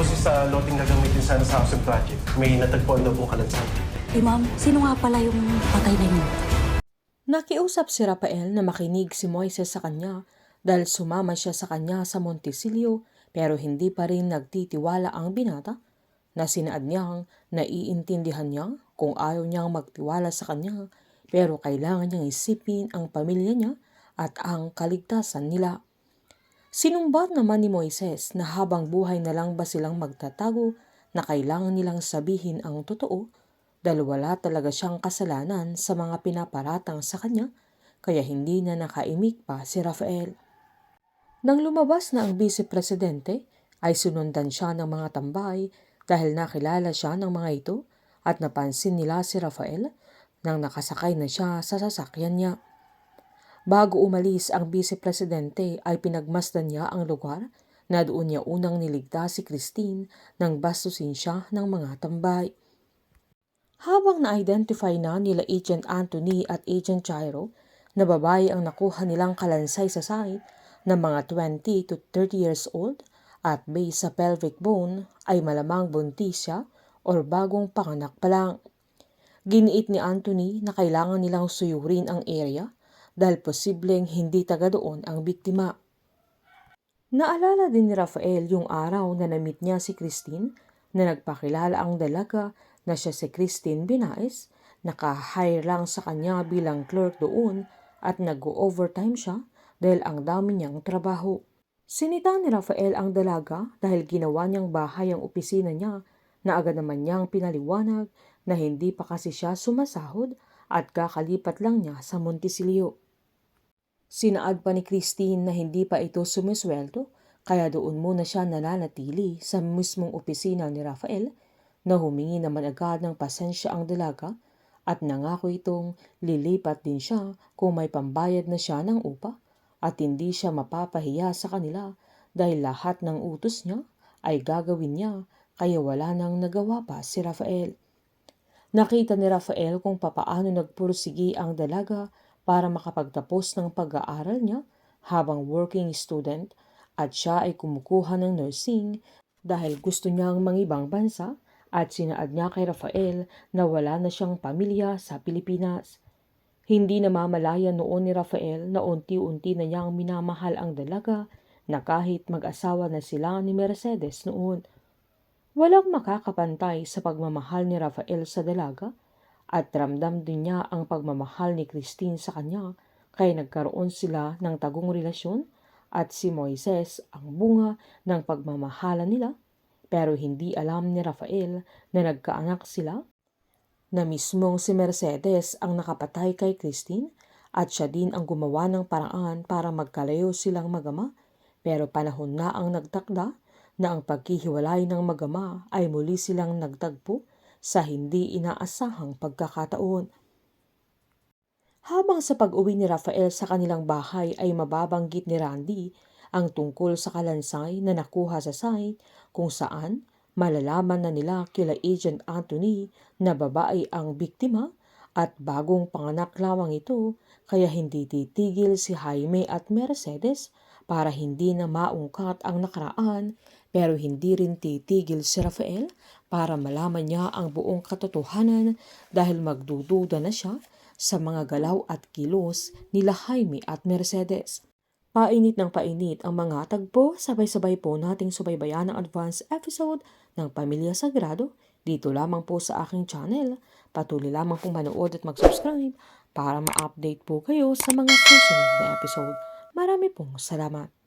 kasi sa loting gagamitin sana sa housing project. May natagpuan daw pong kalansan. Ma'am, sino nga pala yung patay na yun? Nakiusap si Rafael na makinig si Moises sa kanya dahil sumama siya sa kanya sa Montesilio pero hindi pa rin nagtitiwala ang binata na sinaad niyang naiintindihan niya kung ayaw niyang magtiwala sa kanya pero kailangan niyang isipin ang pamilya niya at ang kaligtasan nila. Sinumbat naman ni Moises na habang buhay na lang ba silang magtatago na kailangan nilang sabihin ang totoo dahil wala talaga siyang kasalanan sa mga pinaparatang sa kanya kaya hindi na nakaimik pa si Rafael. Nang lumabas na ang vice-presidente ay sinundan siya ng mga tambay dahil nakilala siya ng mga ito at napansin nila si Rafael nang nakasakay na siya sa sasakyan niya. Bago umalis ang vice-presidente ay pinagmasdan niya ang lugar na doon niya unang niligtas si Christine nang bastusin siya ng mga tambay. Habang na-identify na nila Agent Anthony at Agent Jairo na babae ang nakuha nilang kalansay sa site na mga 20 to 30 years old at base sa pelvic bone ay malamang buntis siya o bagong panganak pa lang. Giniit ni Anthony na kailangan nilang suyurin ang area dahil posibleng hindi taga doon ang biktima. Naalala din ni Rafael yung araw na na-meet niya si Christine na nagpakilala ang dalaga na siya si Christine Binaez, naka-hire lang sa kanya bilang clerk doon at nag-overtime siya dahil ang dami niyang trabaho. Sinita ni Rafael ang dalaga dahil ginawa niyang bahay ang opisina niya na agad naman niyang pinaliwanag na hindi pa kasi siya sumasahod at kakalipat lang niya sa Montesilio. Sinaad pa ni Christine na hindi pa ito sumisweldo kaya doon muna siya nananatili sa mismong opisina ni Rafael na humingi naman agad ng pasensya ang dalaga at nangako itong lilipat din siya kung may pambayad na siya ng upa at hindi siya mapapahiya sa kanila dahil lahat ng utos niya ay gagawin niya kaya wala nang nagawa pa si Rafael. Nakita ni Rafael kung papaano nagpursigi ang dalaga para makapagtapos ng pag-aaral niya habang working student at siya ay kumukuha ng nursing dahil gusto niyang mangibang bansa at sinaad niya kay Rafael na wala na siyang pamilya sa Pilipinas. Hindi namamalayan noon ni Rafael na unti-unti na niyang minamahal ang dalaga na kahit mag-asawa na sila ni Mercedes noon. Walang makakapantay sa pagmamahal ni Rafael sa dalaga at ramdam din niya ang pagmamahal ni Christine sa kanya kaya nagkaroon sila ng tagong relasyon at si Moises ang bunga ng pagmamahalan nila. Pero hindi alam ni Rafael na nagkaanak sila, na mismong si Mercedes ang nakapatay kay Christine at siya din ang gumawa ng paraan para magkalayo silang magama pero panahon na ang nagtakda na ang paghihiwalay ng magama ay muli silang nagtagpo sa hindi inaasahang pagkakataon. Habang sa pag-uwi ni Rafael sa kanilang bahay ay mababanggit ni Randy ang tungkol sa kalansay na nakuha sa site kung saan malalaman na nila kila Agent Anthony na babae ang biktima at bagong panganak lamang ito kaya hindi titigil si Jaime at Mercedes para hindi na maungkat ang nakaraan pero hindi rin titigil si Rafael para malaman niya ang buong katotohanan dahil magdududa na siya sa mga galaw at kilos nila Jaime at Mercedes. Painit ng painit ang mga tagpo, sabay-sabay po nating subaybayan ang advance episode ng Pamilya Sagrado dito lamang po sa aking channel. Patuloy lamang pong manood at mag-subscribe para ma-update po kayo sa mga susunod na episode. Marami pong salamat.